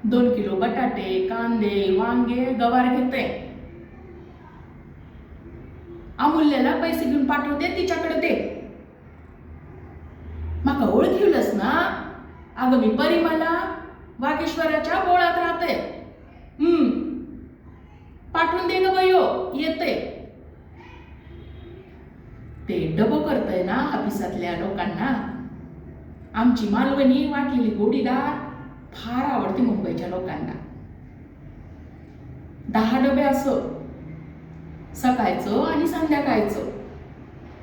2 kilo बटाटे, कांदे, वांगे, गवार घेते. अमूल्याला पैसे घेऊन पाठवते, तिच्याकडे दे. माका ओळखीलस ना? अगं मी परिमला वागेश्वराच्या बोळात राहते. पाठवून दे ग बयो, येते. ते डबो करतय ना ऑफिसातल्या लोकांना. आमची मालवणी वाटलेली गोडी डाळ फार आवडते मुंबईच्या लोकांना. 10 डबे असो, सकाळचं आणि संध्याकाळचं.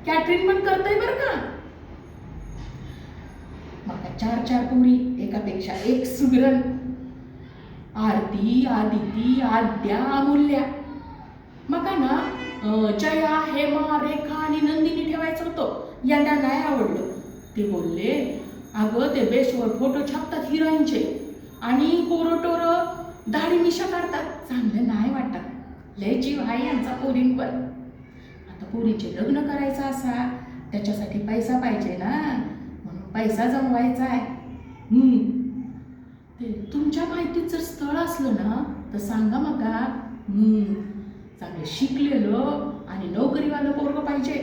कॅटरिंग पण करतय बरं का. माका 4 पोरी, एकापेक्षा एक सुगरण. आरती, आदिती, आद्या, अमूल्या. माका ना जया, हेमा, रेखा आणि नंदिनी ठेवायचं होतं. यांना नाही आवडलं. ते बोलले, अगं ते बेसवर फोटो छापतात हिरोईनचे आणि पोरटोरं दाढी मिशा काढतात, चांगलं नाही वाटत. लय जीव आहे यांचा पोरींवर. आता पोरींचे लग्न करायचं असा, त्याच्यासाठी पैसा पाहिजे ना, म्हणून पैसा जमवायचा आहे. ते तुमच्या माहितीत जर स्थळ असलं ना तर सांगा मका. चांगलं शिकलेलं आणि नोकरीवालं पोरगं पाहिजे.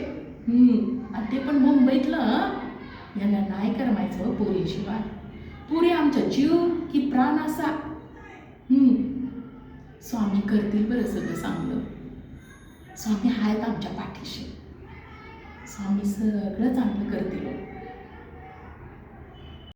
आणि ते पण मुंबईतलं. यांना नाही करमायचं पोरीशिवाय. पोरी आमचा जीव की प्राण असा. स्वामी करतील बरं सगळं चांगलं. स्वामी आहेत आमच्या पाठीशी. स्वामी सगळं चांगलं करतील.